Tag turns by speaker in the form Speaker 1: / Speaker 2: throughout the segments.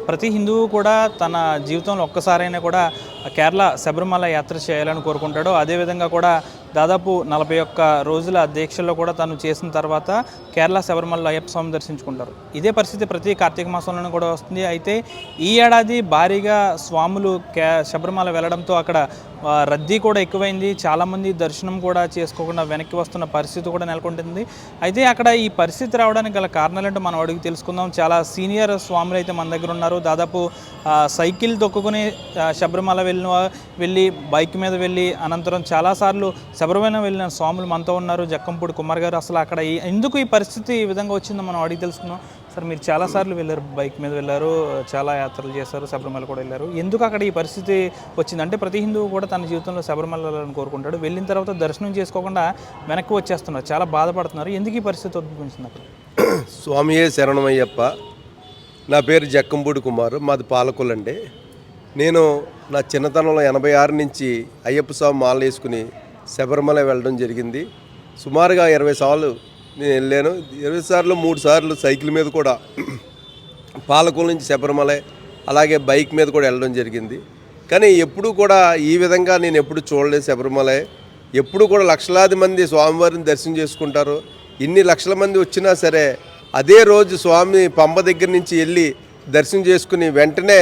Speaker 1: ప్రతి హిందువు కూడా తన జీవితంలో ఒక్కసారైనా కూడా కేరళ శబరిమల యాత్ర చేయాలని కోరుకుంటాడు. అదేవిధంగా కూడా దాదాపు 41 రోజుల దీక్షల్లో కూడా తను చేసిన తర్వాత కేరళ శబరిమల అయ్యప్ప స్వామిని దర్శించుకుంటారు. ఇదే పరిస్థితి ప్రతి కార్తీక మాసంలోనూ కూడా వస్తుంది. అయితే ఈ ఏడాది భారీగా స్వాములు శబరిమల వెళ్ళడంతో అక్కడ రద్దీ కూడా ఎక్కువైంది. చాలామంది దర్శనం కూడా చేసుకోకుండా వెనక్కి వస్తున్న పరిస్థితి కూడా నెలకొంటుంది. అయితే అక్కడ ఈ పరిస్థితి రావడానికి గల కారణాలంటే మనం అడిగి తెలుసుకుందాం. చాలా సీనియర్ స్వాములు అయితే మన దగ్గర ఉన్నారు. దాదాపు సైకిల్ తొక్కుని శబరిమల వెళ్ళి బైక్ మీద వెళ్ళి అనంతరం చాలాసార్లు శబరిమల వెళ్ళిన స్వాములు మనతో ఉన్నారు. జక్కంపూడి కుమార్ గారు, అసలు అక్కడ ఎందుకు ఈ పరిస్థితి ఈ విధంగా వచ్చిందో మనం అడిగి తెలుసుకుందాం. సార్, మీరు చాలాసార్లు వెళ్ళారు, బైక్ మీద వెళ్ళారు, చాలా యాత్రలు చేశారు, శబరిమల కూడా వెళ్ళారు. ఎందుకు అక్కడ ఈ పరిస్థితి వచ్చింది? అంటే ప్రతి హిందువు కూడా తన జీవితంలో శబరిమల వెళ్ళాలని కోరుకుంటాడు. వెళ్ళిన తర్వాత దర్శనం చేసుకోకుండా వెనక్కి వచ్చేస్తున్నారు, చాలా బాధపడుతున్నారు. ఎందుకు ఈ పరిస్థితి ఉద్భవించింది అక్కడ?
Speaker 2: స్వామియే శరణమయ్యప్ప. నా పేరు జక్కంపూడి కుమార్, మాది పాలకొల్లండి. నేను నా చిన్నతనంలో 86 నుంచి అయ్యప్ప స్వామి మాల వేసుకుని శబరిమల వెళ్ళడం జరిగింది. సుమారుగా 20 సార్లు నేను వెళ్ళాను. 20 సార్లు 3 సార్లు సైకిల్ మీద కూడా పాలకొల్లు నుంచి శబరిమల, అలాగే బైక్ మీద కూడా వెళ్ళడం జరిగింది. కానీ ఎప్పుడూ కూడా ఈ విధంగా నేను ఎప్పుడు చూడలేదు. శబరిమల ఎప్పుడు కూడా లక్షలాది మంది స్వామివారిని దర్శనం చేసుకుంటారు. ఇన్ని లక్షల మంది వచ్చినా సరే అదే రోజు స్వామి పంబ దగ్గర నుంచి వెళ్ళి దర్శనం చేసుకుని వెంటనే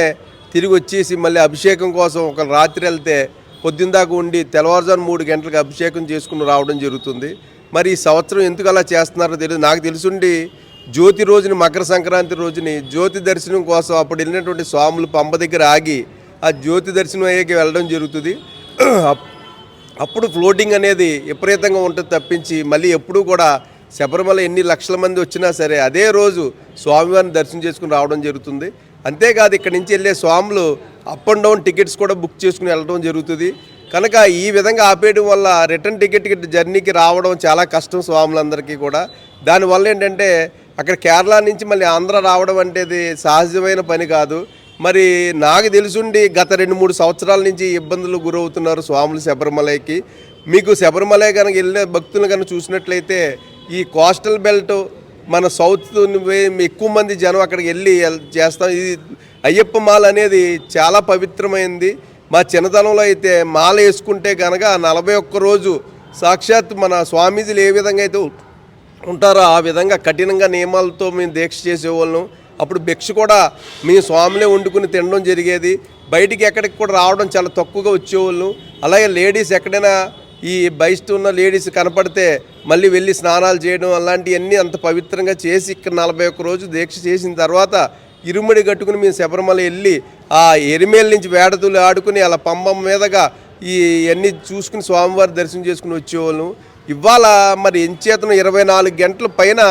Speaker 2: తిరిగి వచ్చేసి మళ్ళీ అభిషేకం కోసం ఒక రాత్రి వెళ్తే పొద్దున్న దాకా ఉండి తెల్లవారుజాము 3 గంటలకు అభిషేకం చేసుకుని రావడం జరుగుతుంది. మరి ఈ సంవత్సరం ఎందుకు అలా చేస్తున్నారో తెలియదు. నాకు తెలుసుండి జ్యోతి రోజుని, మకర సంక్రాంతి రోజుని జ్యోతి దర్శనం కోసం అప్పుడు వెళ్ళినటువంటి స్వాములు పంబ దగ్గర ఆగి ఆ జ్యోతి దర్శనం అయ్యాక వెళ్ళడం జరుగుతుంది. అప్పుడు ఫ్లోటింగ్ అనేది విపరీతంగా ఉంటుంది తప్పించి మళ్ళీ ఎప్పుడూ కూడా శబరిమల ఎన్ని లక్షల మంది వచ్చినా సరే అదే రోజు స్వామివారిని దర్శనం చేసుకుని రావడం జరుగుతుంది. అంతేకాదు ఇక్కడి నుంచి వెళ్ళే స్వాములు అప్ అండ్ డౌన్ టికెట్స్ కూడా బుక్ చేసుకుని వెళ్ళడం జరుగుతుంది. కనుక ఈ విధంగా ఆపేయడం వల్ల రిటర్న్ టికెట్ జర్నీకి రావడం చాలా కష్టం స్వాములందరికీ కూడా. దానివల్ల ఏంటంటే అక్కడ కేరళ నుంచి మళ్ళీ ఆంధ్ర రావడం అంటే సహజమైన పని కాదు. మరి నాకు తెలుసుండి గత 2-3 సంవత్సరాల నుంచి ఇబ్బందులు గురవుతున్నారు స్వాములు శబరిమలకి. మీకు శబరిమల కనుక వెళ్ళిన భక్తులు కనుక చూసినట్లయితే ఈ కోస్టల్ బెల్ట్ మన సౌత్ ఎక్కువ మంది జనం అక్కడికి వెళ్ళి చేస్తాం. ఇది అయ్యప్ప మాల అనేది చాలా పవిత్రమైంది. మా చిన్నతనంలో అయితే మాల వేసుకుంటే కనుక 41 రోజు సాక్షాత్ మన స్వామీజీలు ఏ విధంగా అయితే ఉంటారో ఆ విధంగా కఠినంగా నియమాలతో మేము దీక్ష చేసేవాళ్ళం. అప్పుడు భిక్ష కూడా మేము స్వాములే వండుకుని తినడం జరిగేది. బయటికి ఎక్కడికి కూడా రావడం చాలా తక్కువగా వచ్చేవాళ్ళం. అలాగే లేడీస్ ఎక్కడైనా ఈ బయట ఉన్న లేడీస్ కనపడితే మళ్ళీ వెళ్ళి స్నానాలు చేయడం అలాంటివన్నీ అంత పవిత్రంగా చేసి ఇక్కడ 41 రోజు దీక్ష చేసిన తర్వాత ఇరుముడి కట్టుకుని మేము శబరిమల వెళ్ళి ఆ ఎరిమేల నుంచి వేడతులు ఆడుకుని అలా పంబం మీదగా ఇవన్నీ చూసుకుని స్వామివారి దర్శనం చేసుకుని వచ్చేవాళ్ళం. ఇవాళ మరి ఎంచేతను 24 గంటల పైన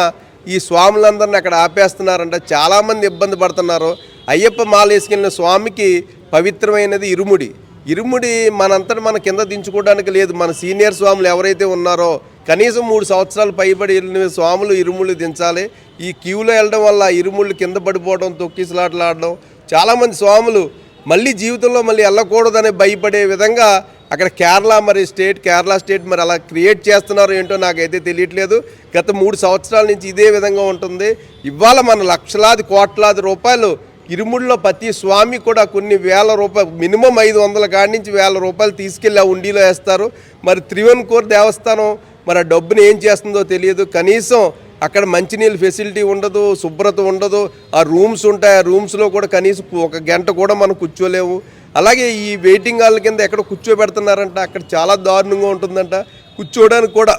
Speaker 2: ఈ స్వాములందరినీ అక్కడ ఆపేస్తున్నారంట. చాలామంది ఇబ్బంది పడుతున్నారు. అయ్యప్ప మాల వేసుకెళ్ళిన స్వామికి పవిత్రమైనది ఇరుముడి మనంతటా మన కింద దించుకోవడానికి లేదు. మన సీనియర్ స్వాములు ఎవరైతే ఉన్నారో కనీసం 3 సంవత్సరాలు పైబడి వెళ్ళిన స్వాములు ఇరుముళ్ళు దించాలి. ఈ క్యూలో వెళ్ళడం వల్ల ఇరుముళ్ళు కింద పడిపోవడం, తొక్కిసలాటలాడడం, చాలామంది స్వాములు మళ్ళీ జీవితంలో మళ్ళీ వెళ్ళకూడదని భయపడే విధంగా అక్కడ కేరళ స్టేట్ మరి అలా క్రియేట్ చేస్తున్నారు ఏంటో నాకైతే తెలియట్లేదు. గత 3 సంవత్సరాల నుంచి ఇదే విధంగా ఉంటుంది. ఇవాళ మన లక్షలాది కోట్లాది రూపాయలు ఇరుముడిలో ప్రతి స్వామి కూడా కొన్ని వేల రూపాయలు, మినిమం 500 కాడి నుంచి 1000 రూపాయలు తీసుకెళ్ళి ఆ ఉండిలో వేస్తారు. మరి త్రివెన్కోర్ దేవస్థానం మరి ఆ డబ్బుని ఏం చేస్తుందో తెలియదు. కనీసం అక్కడ మంచినీళ్ళు ఫెసిలిటీ ఉండదు, శుభ్రత ఉండదు. ఆ రూమ్స్ ఉంటాయి, ఆ రూమ్స్లో కూడా కనీసం 1 గంట కూడా మనం కూర్చోలేము. అలాగే ఈ వెయిటింగ్ హాల్ కింద ఎక్కడ కూర్చోబెడుతున్నారంట, అక్కడ చాలా దారుణంగా ఉంటుందంట. కూర్చోవడానికి కూడా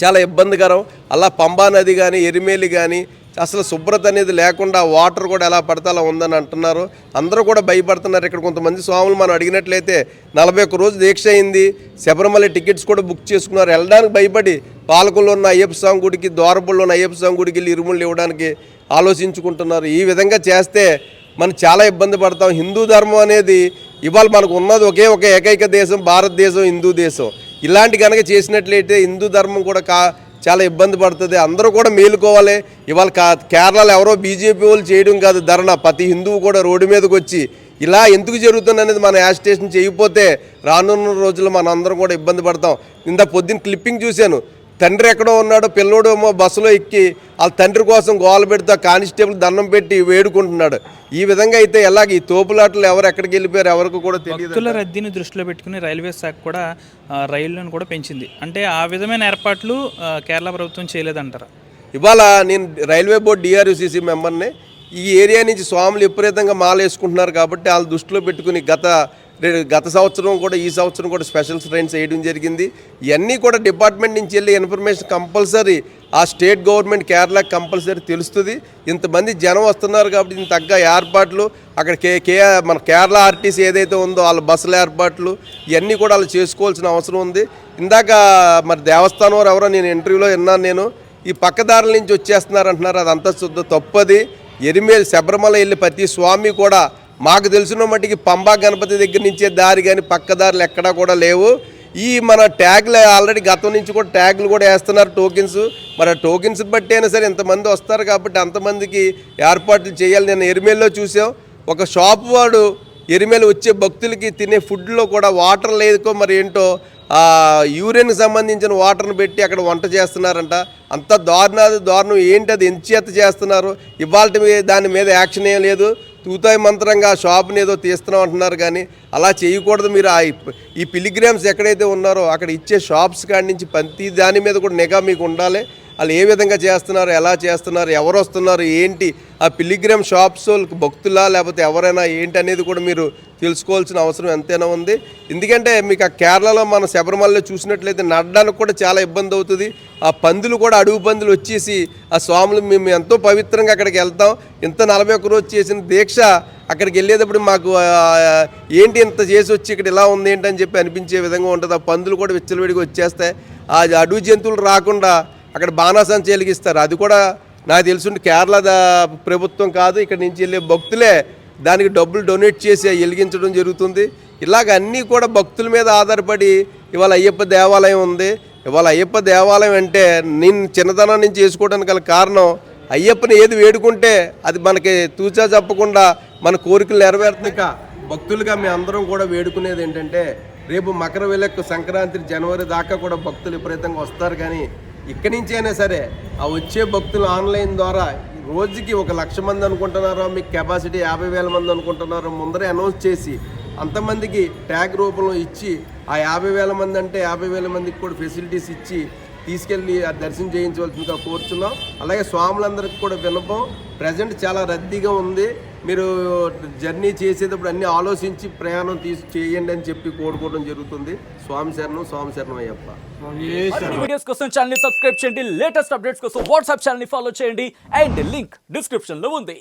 Speaker 2: చాలా ఇబ్బందికరం. అలా పంబా నది కానీ ఎరిమేలి కానీ అసలు శుభ్రత అనేది లేకుండా వాటర్ కూడా ఎలా పడితే అలా ఉందని అంటున్నారు. అందరూ కూడా భయపడుతున్నారు. ఇక్కడ కొంతమంది స్వాములు మనం అడిగినట్లయితే 41 రోజు దీక్ష అయింది, శబరిమల టికెట్స్ కూడా బుక్ చేసుకున్నారు. వెళ్ళడానికి భయపడి పాలకుల్లో ఉన్న అయ్యప్ప స్వామి గుడికి, ద్వారపుల్లో ఉన్న అయ్యప్ప స్వామి గుడికి వెళ్ళి ఇరుముళ్ళు ఇవ్వడానికి ఆలోచించుకుంటున్నారు. ఈ విధంగా చేస్తే మనం చాలా ఇబ్బంది పడతాం. హిందూ ధర్మం అనేది ఇవాళ మనకు ఉన్నది ఒక ఏకైక దేశం, భారతదేశం, హిందూ దేశం. ఇలాంటి కనుక చేసినట్లయితే హిందూ ధర్మం కూడా చాలా ఇబ్బంది పడుతుంది. అందరూ కూడా మేలుకోవాలి. ఇవాళ కేరళలో ఎవరో బీజేపీ వాళ్ళు చేయడం కాదు ధర్నా, ప్రతి హిందువు కూడా రోడ్డు మీదకి వచ్చి ఇలా ఎందుకు జరుగుతుంది అనేది మన యాజిటేషన్ చేయకపోతే రానున్న రోజుల్లో మనం అందరం కూడా ఇబ్బంది పడతాం. ఇంత పొద్దున్న క్లిప్పింగ్ చూశాను, తండ్రి ఎక్కడో ఉన్నాడో, పిల్లోడు ఏమో బస్సులో ఎక్కి వాళ్ళ తండ్రి కోసం గోల పెడుతూ కానిస్టేబుల్ దండం పెట్టి వేడుకుంటున్నాడు. ఈ విధంగా అయితే ఎలాగ ఈ తోపులాటలు ఎవరు ఎక్కడికి వెళ్ళిపోయారు ఎవరికి కూడా తెలియదు.
Speaker 1: భక్తుల రద్దీని దృష్టిలో పెట్టుకుని రైల్వే శాఖ కూడా రైళ్లను కూడా పెంచింది. అంటే ఆ విధమైన ఏర్పాట్లు కేరళ ప్రభుత్వం చేయలేదంటారా?
Speaker 2: ఇవాళ నేను రైల్వే బోర్డు డిఆర్యూసీసీ మెంబర్ని. ఈ ఏరియా నుంచి స్వాములు విపరీతంగా మాల వేసుకుంటున్నారు కాబట్టి వాళ్ళు దృష్టిలో పెట్టుకుని గత సంవత్సరం కూడా ఈ సంవత్సరం కూడా స్పెషల్ ట్రైన్స్ వేయడం జరిగింది. ఇవన్నీ కూడా డిపార్ట్మెంట్ నుంచి వెళ్ళి ఇన్ఫర్మేషన్ కంపల్సరీ ఆ స్టేట్ గవర్నమెంట్ కేరళకి కంపల్సరీ తెలుస్తుంది. ఇంతమంది జనం వస్తున్నారు కాబట్టి దీనికి తగ్గ ఏర్పాట్లు అక్కడ మన కేరళ ఆర్టీసీ ఏదైతే ఉందో వాళ్ళ బస్సుల ఏర్పాట్లు ఇవన్నీ కూడా వాళ్ళు చేసుకోవాల్సిన అవసరం ఉంది. ఇందాక మరి దేవస్థానం వారు ఎవరో నేను ఇంటర్వ్యూలో విన్నాను, నేను ఈ పక్కదారుల నుంచి వచ్చేస్తున్నారు అంటున్నారు. అదంతా శుద్ధ తప్పది. ఎరిమేలి శబరిమల వెళ్ళి ప్రతి స్వామి కూడా మాకు తెలిసిన మట్టికి పంబా గణపతి దగ్గర నుంచే దారి కానీ పక్కదారులు ఎక్కడా కూడా లేవు. ఈ మన ట్యాగ్లు ఆల్రెడీ గతం నుంచి కూడా ట్యాగ్లు కూడా వేస్తున్నారు, టోకెన్స్. మరి ఆ టోకెన్స్ బట్టి అయినా సరే ఇంతమంది వస్తారు కాబట్టి అంతమందికి ఏర్పాట్లు చేయాలి. నేను ఎరిమేల్లో చూసాం, ఒక షాప్ వాడు ఎరిమేలు వచ్చే భక్తులకి తినే ఫుడ్లో కూడా వాటర్ లేదుకో మరి ఏంటో యూరిన్కి సంబంధించిన వాటర్ని పెట్టి అక్కడ వంట చేస్తున్నారంట. అంత దారుణం ఏంటి, అది ఎంచేత చేస్తున్నారు? ఇవాళ దాని మీద యాక్షన్ ఏం లేదు. తూతాయి మంత్రంగా షాప్ని ఏదో తీస్తున్నాం అంటున్నారు కానీ అలా చేయకూడదు. మీరు ఈ పిలిగ్రామ్స్ ఎక్కడైతే ఉన్నారో అక్కడ ఇచ్చే షాప్స్ కాడి నుంచి ప్రతి దాని మీద కూడా నిఘా మీకు ఉండాలి. వాళ్ళు ఏ విధంగా చేస్తున్నారు, ఎలా చేస్తున్నారు, ఎవరు వస్తున్నారు, ఏంటి, ఆ పిలిగ్రామ్ షాప్స్ భక్తులా లేకపోతే ఎవరైనా ఏంటి అనేది కూడా మీరు తెలుసుకోవాల్సిన అవసరం ఎంతైనా ఉంది. ఎందుకంటే మీకు ఆ కేరళలో మన శబరిమలలో చూసినట్లయితే నడడానికి కూడా చాలా ఇబ్బంది అవుతుంది. ఆ పందులు కూడా అడుగు పందులు వచ్చేసి ఆ స్వాములు మేము ఎంతో పవిత్రంగా అక్కడికి వెళ్తాం. ఇంత 41 రోజు చేసిన దీక్ష అక్కడికి వెళ్ళేటప్పుడు మాకు ఏంటి ఇంత చేసి వచ్చి ఇక్కడ ఇలా ఉంది ఏంటని చెప్పి అనిపించే విధంగా ఉంటుంది. ఆ పందులు కూడా విచ్చలవిడిగా వచ్చేస్తాయి. ఆ అడవి జంతువులు రాకుండా అక్కడ బాణాసంచ వెలిగిస్తారు. అది కూడా నాకు తెలుసుంటే కేరళ ప్రభుత్వం కాదు, ఇక్కడ నుంచి వెళ్ళే భక్తులే దానికి డబ్బులు డొనేట్ చేసి వెలిగించడం జరుగుతుంది. ఇలాగ అన్నీ కూడా భక్తుల మీద ఆధారపడి ఇవాళ అయ్యప్ప దేవాలయం ఉంది. ఇవాళ అయ్యప్ప దేవాలయం అంటే నేను చిన్నతనం నుంచి చేసుకోవడానికి గల కారణం అయ్యప్పని ఏది వేడుకుంటే అది మనకి తూచా చెప్పకుండా మన కోరికలు నెరవేరుతున్నాయి. భక్తులుగా మేము అందరం కూడా వేడుకునేది ఏంటంటే రేపు మకర విలక్కు సంక్రాంతి జనవరి దాకా కూడా భక్తులు విపరీతంగా వస్తారు. కానీ ఇక్కడి నుంచి అయినా సరే ఆ వచ్చే భక్తులు ఆన్లైన్ ద్వారా రోజుకి 1,00,000 మంది అనుకుంటున్నారో, మీకు కెపాసిటీ 50,000 మంది అనుకుంటున్నారో ముందరే అనౌన్స్ చేసి అంతమందికి ట్యాగ్ రూపంలో ఇచ్చి ఆ 50,000 మంది అంటే 50,000 మందికి కూడా ఫెసిలిటీస్ ఇచ్చి తీసుకెళ్ళి ఆ దర్శనం చేయించవలసిందిగా కోరుచున్నాం. అలాగే స్వాములందరికీ కూడా విన్నపం, ప్రజెంట్ చాలా రద్దీగా ఉంది. మీరు జర్నీ చేసేటప్పుడు అన్నీ ఆలోచించి ప్రయాణం చేయండి అని చెప్పి కోరుకోవడం జరుగుతుంది. స్వామి శరణం అయ్యప్ప.
Speaker 3: వీడియోస్ కోసం ఛానల్ ని సబ్స్క్రైబ్ చేయండి, లేటెస్ట్ అప్డేట్స్ కోసం వాట్సాప్ ఛానల్ ని ఫాలో చేయండి అండ్ లింక్ డిస్క్రిప్షన్ లో ఉంది.